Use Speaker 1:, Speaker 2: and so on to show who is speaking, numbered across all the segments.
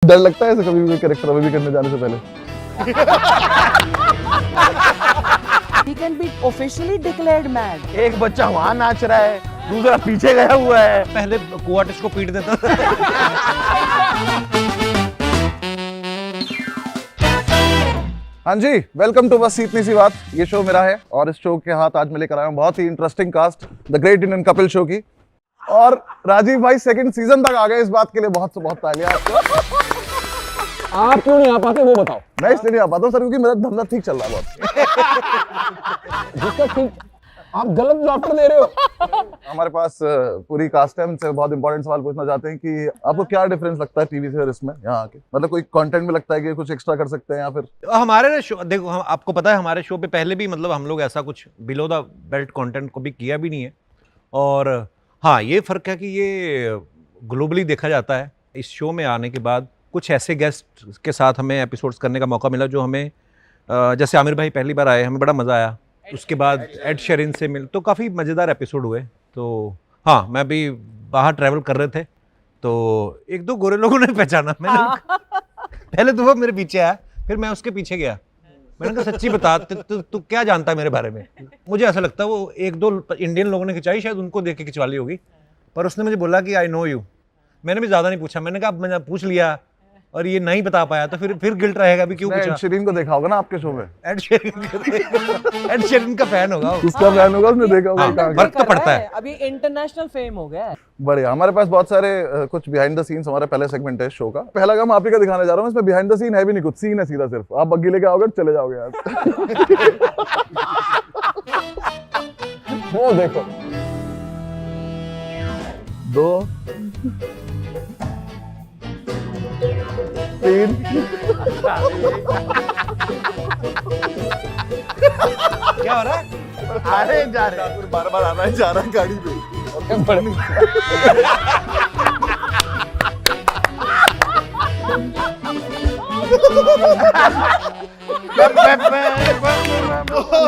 Speaker 1: डर लगता है ऐसे कभी भी कैरेक्टर अभी भी करने जाने से पहले?
Speaker 2: He can be officially declared mad.
Speaker 3: एक बच्चा वहां नाच रहा है, दूसरा पीछे गया हुआ है।
Speaker 4: पहले को आर्टिस्ट को पीट देता था।
Speaker 1: हाँ जी, वेलकम टू बस इतनी सी बात। ये शो मेरा है और इस शो के हाथ आज मैं लेकर आया हूँ बहुत ही interesting cast, the Great Indian Kapil Show की। और राजीव भाई सेकंड सीजन तक आ गए, इस बात के लिए बहुत से बहुत तालियां आपको।
Speaker 5: आप क्यों नहीं आ पाते वो बताओ।
Speaker 1: मैं इसलिए नहीं आ पाता हूँ सर क्योंकि मेरा धंधा ठीक चल रहा है बहुत।
Speaker 5: जिसका ठीक, आप गलत जवाब दे रहे हो।
Speaker 1: हमारे पास पूरी कास्ट है, उनसे बहुत इंपॉर्टेंट सवाल पूछना चाहते हैं कि आपको क्या डिफरेंस लगता है टीवी से और इसमें यहाँ आके? मतलब कोई कंटेंट में लगता है कि कुछ एक्स्ट्रा कर सकते हैं या फिर?
Speaker 4: हमारे शो देखो, हम आपको पता है हमारे शो पे पहले भी मतलब हम लोग ऐसा कुछ बिलो द बेल्ट कंटेंट को भी किया भी नहीं है। और हाँ, ये फर्क है कि ये ग्लोबली देखा जाता है। इस शो में आने के बाद कुछ ऐसे गेस्ट के साथ हमें एपिसोड्स करने का मौका मिला जो हमें जैसे आमिर भाई पहली बार आए, हमें बड़ा मज़ा आया। उसके बाद एड शेरिन से मिल तो काफ़ी मज़ेदार एपिसोड हुए। तो हाँ, मैं भी बाहर ट्रैवल कर रहे थे तो एक दो गोरे लोगों ने पहचाना। मैंने पहले तो वो मेरे पीछे आया, फिर मैं उसके पीछे गया। मैंने कहा सच्ची बता, तू क्या जानता है मेरे बारे में? मुझे ऐसा लगता है वो एक दो इंडियन लोगों ने खिंचाई, शायद उनको देख के खिंचवा ली होगी, पर उसने मुझे बोला कि आई नो यू। मैंने भी ज़्यादा नहीं पूछा, मैंने कहा अब मैंने पूछ लिया और ये नहीं बता पाया तो फिर गिल्ट रहेगा भी क्यों पूछा।
Speaker 1: एड शेरिन को देखा होगा ना आपके शो में?
Speaker 4: एड शेरिन का फैन होगा वो।
Speaker 1: उसका फैन होगा, उसने देखा होगा।
Speaker 4: हाँ, फर्क तो पड़ता है।
Speaker 2: अभी इंटरनेशनल फेम हो गया है।
Speaker 1: बढ़िया। हमारे पास बहुत सारे कुछ बिहाइंड द सीन्स, हमारा पहले सेगमेंट है शो का। पहला काम आप ही का दिखाने जा रहा हूँ, इसमें बिहाइंड द सीन है भी नहीं, कुछ सीन है सीधा, सिर्फ आप बग्गी लेके आओगे चले जाओगे यार।
Speaker 5: वो देखो,
Speaker 1: 2 3
Speaker 4: क्या हो रहा है?
Speaker 3: अरे जा रहे
Speaker 1: बार-बार आना ही जा रहा है गाड़ी पे।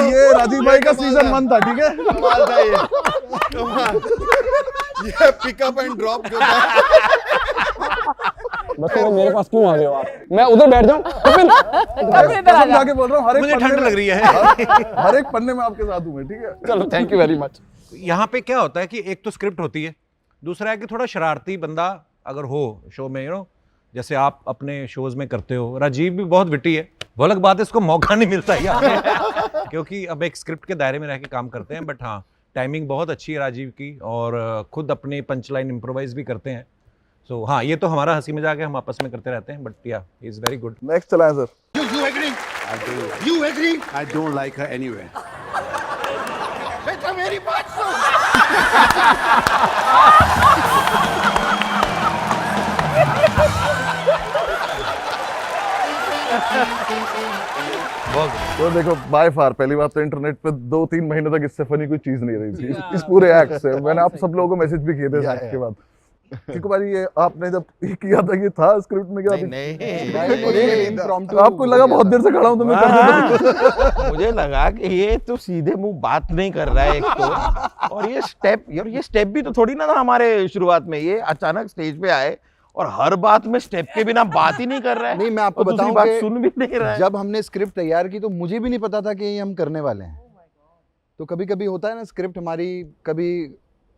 Speaker 1: ये राजीव भाई का सीजन 1 था, ठीक है?
Speaker 3: कमाल था ये, कमाल। ये पिकअप एंड ड्रॉप जो था।
Speaker 5: बताओ मेरे पास क्यों आ गए हो आप? मैं उधर बैठ जाऊं? कपिल,
Speaker 1: कसम जाके बोल रहा हूँ, हर एक
Speaker 4: मुझे
Speaker 1: पन्ने
Speaker 4: ठंड
Speaker 1: में-
Speaker 4: लग रही है।
Speaker 1: हर एक पन्ने में आपके साथ हूँ मैं, ठीक है?
Speaker 5: चलो थैंक यू वेरी मच।
Speaker 4: यहाँ पे क्या होता है कि एक तो स्क्रिप्ट होती है, दूसरा है कि थोड़ा शरारती बंदा अगर हो शो में, यू नो, जैसे आप अपने शोज में करते हो। राजीव भी बहुत विटी है, वो अलग बात है, इसको मौका नहीं मिलता यार क्योंकि अब एक स्क्रिप्ट के दायरे में रह के काम करते हैं। बट हाँ, टाइमिंग बहुत अच्छी है राजीव की और खुद अपने पंच लाइन इम्प्रोवाइज भी करते हैं। सो हाँ, ये तो हमारा हंसी मजाक है, हम आपस में करते रहते हैं। बट या, he is very good.
Speaker 1: Next चलाएं sir.
Speaker 6: You agree? I do. You agree? I don't like her anyway. बेटा मेरी बात सुन।
Speaker 1: तो देखो, बाय फार पहली बात तो इंटरनेट पे 2-3 महीने तक इससे फनी कोई चीज नहीं रही थी इस पूरे एक्ट से। मैंने आप सब लोगों को मैसेज भी किए थे इस एक्ट के बाद। क्योंकि भाई ये आपने जब ये किया था, ये था स्क्रिप्ट में क्या? आपको लगा बहुत देर से खड़ा हूं तो मैं कर
Speaker 3: मुझे लगा कि ये तो सीधे मुंह बात नहीं कर रहा है एक तो, और ये स्टेप भी तो थोड़ी ना था हमारे शुरुआत में। ये अचानक स्टेज पे आए और हर बात में स्टेप के बिना बात ही नहीं कर रहा है।
Speaker 7: नहीं, मैं आपको
Speaker 3: और दूसरी
Speaker 7: बताऊं
Speaker 3: बात
Speaker 7: कि
Speaker 3: सुन भी नहीं रहा है।
Speaker 7: जब हमने स्क्रिप्ट तैयार की तो मुझे भी नहीं पता था कि ये हम करने वाले हैं। तो कभी कभी होता है ना, स्क्रिप्ट हमारी कभी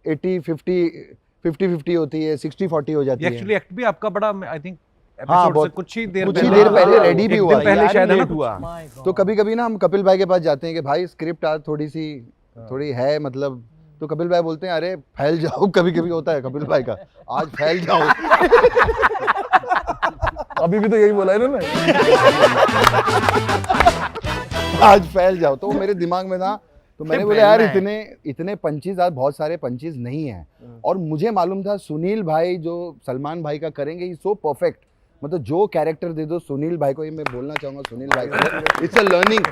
Speaker 7: 50-50 होती है, 60-40 हो जाती है।
Speaker 4: एक्चुअली एक्ट भी आपका बड़ा, आई थिंक,
Speaker 7: हाँ,
Speaker 4: एपिसोड से
Speaker 7: बहुत-
Speaker 4: कुछ ही देर
Speaker 7: पहले रेडी भी हुआ है।
Speaker 4: पहले शायद है ना
Speaker 3: हुआ।
Speaker 7: तो कभी कभी ना हम कपिल भाई के पास जाते हैं कि भाई स्क्रिप्ट आज थोड़ी है, मतलब, तो कपिल भाई बोलते हैं अरे फैल जाओ। कभी कभी होता है कपिल भाई का, आज फैल जाओ।
Speaker 1: अभी भी तो यही बोला है इन्होंने।
Speaker 7: आज फैल जाओ। तो वो मेरे दिमाग में था, तो मैंने बोला यार इतने पंचेज, आज बहुत सारे पंचेज नहीं है। और मुझे मालूम था सुनील भाई जो सलमान भाई का करेंगे, ही सो परफेक्ट। मतलब जो कैरेक्टर दे दो सुनील भाई को, ये मैं बोलना चाहूंगा सुनील भाई को, इट्स अ लर्निंग।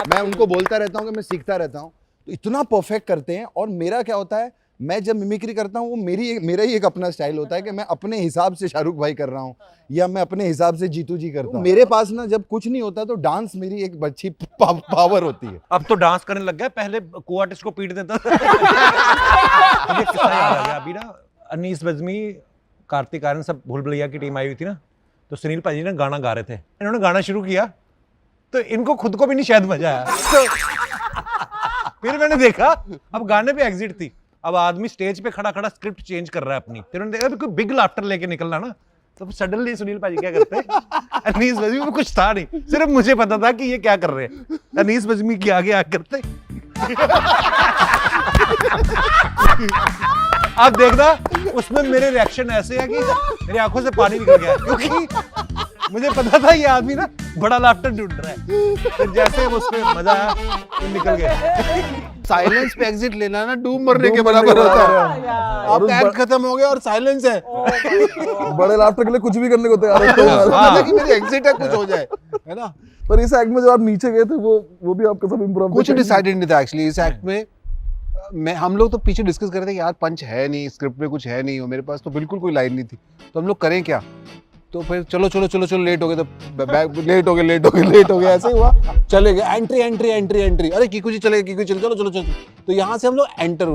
Speaker 7: मैं उनको बोलता रहता हूँ कि मैं सीखता रहता हूँ। तो इतना परफेक्ट करते हैं। और मेरा क्या होता है, मैं जब मिमिक्री करता हूँ वो मेरा ही एक अपना स्टाइल होता है कि मैं अपने हिसाब से शाहरुख भाई कर रहा हूँ या मैं अपने हिसाब से जीतू जी करता हूँ। मेरे पास ना जब कुछ नहीं होता तो डांस मेरी एक अच्छी पावर होती है।
Speaker 4: अब तो डांस करने लग गया, पहले को आर्टिस्ट को पीट देता था। ये किस्सा याद आ गया अभी ना, अनीस बज़मी, कार्तिक आर्यन, सब भूल भुलैया की टीम आई हुई थी ना, तो सुनील पाजी ने गाना गा रहे थे, इन्होंने गाना शुरू किया तो इनको खुद को भी नहीं शायद मजा आया। तो फिर मैंने देखा अब गाने पे एग्जिट थी, अब आदमी स्टेज पे खड़ा खड़ा स्क्रिप्ट चेंज कर रहा है अपनी, फिर उन्होंने देखा कोई बिग लाफ्टर लेके निकलना ना, तो सडनली सुनील पाजी क्या करते हैं, अनीस बज्मी में कुछ था नहीं, सिर्फ मुझे पता था कि ये क्या कर रहे हैं, अनीस बज्मी के आगे आ करते आप देखना उसमें मेरे रिएक्शन ऐसे है कि मेरी आंखों से पानी निकल गया, क्योंकि मुझे पता था ये आदमी ना बड़ा लाफ्टर ढूंढ रहा है, फिर जैसे उसमें मजा आया तो निकल गया।
Speaker 6: साइलेंस पे एग्जिट लेना ना डूब मरने के बराबर होता है। अब एक्ट खत्म हो गया और साइलेंस है,
Speaker 1: बड़े लाफ्टर के लिए कुछ भी करने को तैयार होते हैं।
Speaker 6: मतलब कि मेरी एग्जिट है, कुछ हो जाए, है ना।
Speaker 1: पर इस एक्ट में जो आप नीचे गए थे वो भी आपका सब इम्प्रोव
Speaker 6: कुछ डिसाइडेड नहीं था एक्चुअली इस एक्ट में। हम लोग तो पीछे डिस्कस कर रहे थे यार पंच है नहीं, स्क्रिप्ट में कुछ है नहीं, और मेरे पास तो बिल्कुल कोई लाइन नहीं थी, तो हम लोग करें क्या। तो फिर चलो लेट हो गए, तो लेट हो गए ऐसे ही हुआ, चले गए एंट्री, अरे कीकू जी चले चलो। तो यहाँ से हम लोग एंटर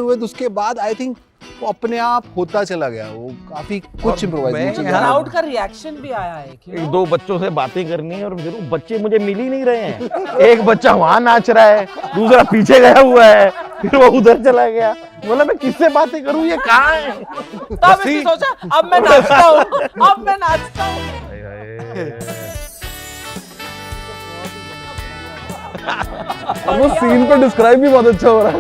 Speaker 6: हुए तो उसके बाद आई थिंक वो अपने आप होता चला गया, वो काफी कुछ इम्प्रोवाइज।
Speaker 2: क्राउड का रिएक्शन भी आया है
Speaker 3: एक दो बच्चों से बातें करनी है और फिर वो बच्चे मुझे मिल ही नहीं रहे हैं। एक बच्चा वहां नाच रहा है, दूसरा पीछे गया हुआ है, फिर वो उधर चला गया, बोला मैं किससे बातें करूं, ये कहाँ है।
Speaker 2: तब इसने सोचा अब मैं नाचता हूँ।
Speaker 1: अब वो सीन पे डिस्क्राइब भी बहुत अच्छा हो रहा है।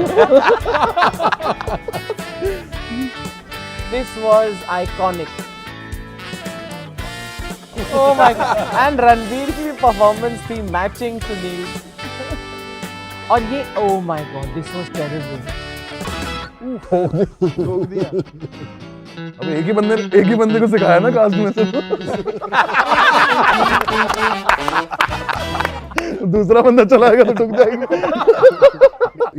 Speaker 2: This was iconic. Oh my god! And Ranveer की भी परफॉर्मेंस थी मैचिंग सुनील। और ये oh my god, this was terrible.
Speaker 1: अब एक ही बंदे को सिखाया ना कास्ट में से, तो दूसरा बंदा चलाएगा तो टूट जाएगा।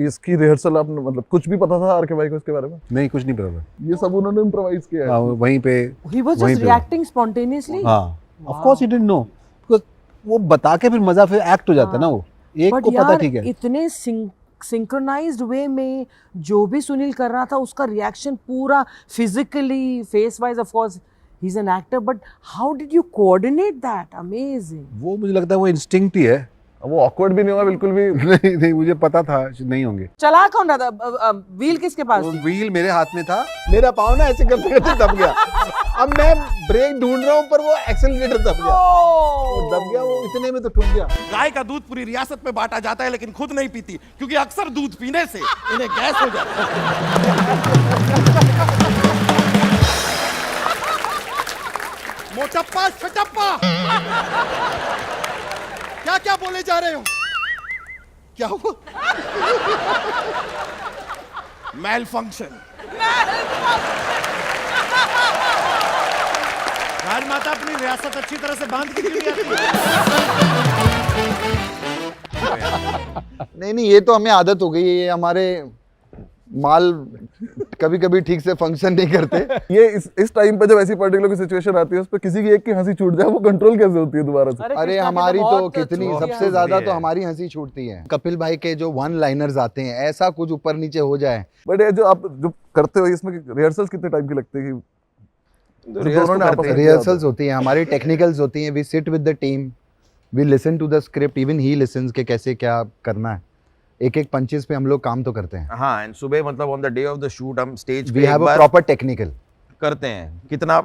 Speaker 1: इसकी रिहर्सल आपने मतलब कुछ भी पता था आरके भाई को इसके बारे में?
Speaker 6: नहीं, कुछ नहीं पता,
Speaker 1: ये सब उन्होंने इम्प्रोवाइज किया है।
Speaker 6: हाँ, वहीं पे
Speaker 2: He was just reacting spontaneously.
Speaker 6: हाँ, of course he didn't know, because वो बता के फिर मजा फिर एक्ट हो जाता है ना, वो एक
Speaker 2: But
Speaker 6: को पता
Speaker 2: यार,
Speaker 6: ठीक है।
Speaker 2: इतने सिंक्रोनाइज्ड वे में जो भी सुनील कर रहा था उसका रिएक्शन पूरा physically face wise, of course he is an actor, but how did you coordinate that? Amazing.
Speaker 6: वो मुझे लगता है वो इंस्टिंक्ट ही है।
Speaker 1: वो ऑकवर्ड भी नहीं हुआ बिल्कुल भी।
Speaker 6: नहीं, मुझे पता था नहीं होंगे।
Speaker 2: चला कौन रहा था? व्हील किसके पास
Speaker 6: वो
Speaker 2: थी?
Speaker 6: व्हील मेरे हाथ में था, मेरा पाँव ना ऐसे करते करते दब गया। अब मैं ब्रेक ढूंढ रहा हूँ पर वो एक्सेलरेटर दब गया, वो दब गया, वो इतने में तो ठुक गया।
Speaker 8: गाय का दूध पूरी रियासत में बांटा जाता है लेकिन खुद नहीं पीती, क्योंकि अक्सर दूध पीने से इन्हें गैस हो जाता है। मोटप्पा छटप्पा, क्या बोले जा रहे हो? क्या हुआ? Mail function. राजमाता अपनी रियासत अच्छी तरह से बांध के क्यों नहीं आती?
Speaker 7: नहीं, ये तो हमें आदत हो गई है, ये हमारे माल कभी कभी ठीक से फंक्शन नहीं करते।
Speaker 1: ये इस टाइम पे जब ऐसी पर्टिकुलर की सिचुएशन आती है उस पे किसी की एक की हंसी छूट जाए, वो कंट्रोल कैसे होती है दोबारा से?
Speaker 7: अरे
Speaker 2: कृष्णा की
Speaker 7: हमारी तो
Speaker 2: बहुत
Speaker 7: कितनी
Speaker 2: छूटी
Speaker 7: सबसे
Speaker 2: है।
Speaker 7: ज्यादा तो हमारी हंसी छूटती है। कपिल भाई के जो वन लाइनर्स आते हैं, ऐसा कुछ ऊपर नीचे हो जाए।
Speaker 1: बट ये जो आप जो करते हो इसमें रिहर्सल्स कितने टाइम की लगती है?
Speaker 7: रिहर्सल्स होती हैं हमारी, टेक्निकल्स होती हैं, we sit with the team, we listen to the script, even he listens के कैसे क्या करना है। एक पंचेस पे हम लोग काम तो करते हैं।
Speaker 3: हाँ, एंड सुबह मतलब on the day of the shoot हम स्टेज
Speaker 7: वी
Speaker 3: पे एक
Speaker 7: have a
Speaker 3: bar
Speaker 7: proper technical
Speaker 3: करते हैं, कितना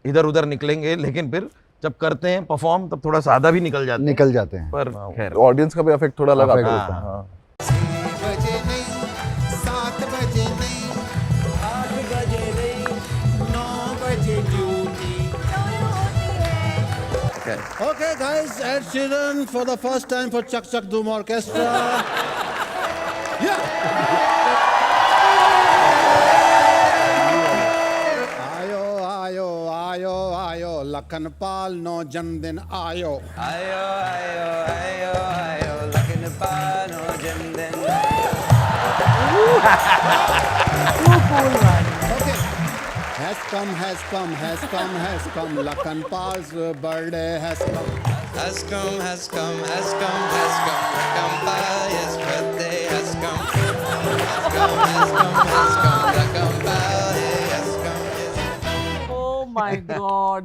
Speaker 3: इधर उधर निकलेंगे, लेकिन फिर जब करते हैं परफॉर्म तब थोड़ा सादा भी निकल जाते हैं। पर खैर
Speaker 1: ऑडियंस का भी इफेक्ट थोड़ा लगा
Speaker 7: Affect
Speaker 1: होता
Speaker 7: होता
Speaker 1: है।
Speaker 7: है।
Speaker 1: हाँ।
Speaker 8: 6 बजे नहीं, 7 बजे नहीं, 8 बजे नहीं, 9 बजे duty. Okay guys, Ed Sheeran for the first time for Chak Chak Boom Orchestra. Yeah. आयो आयो आयो आयो लखनपाल नो जन्मदिन आयो। आयो आयो आयो आयो लखनपाल नो जन्मदिन। Okay. Has come. Lakhanpal's birthday has come.
Speaker 9: Has come. Lakhanpal's birthday has come. Lakhanpal has come.
Speaker 2: Oh my god.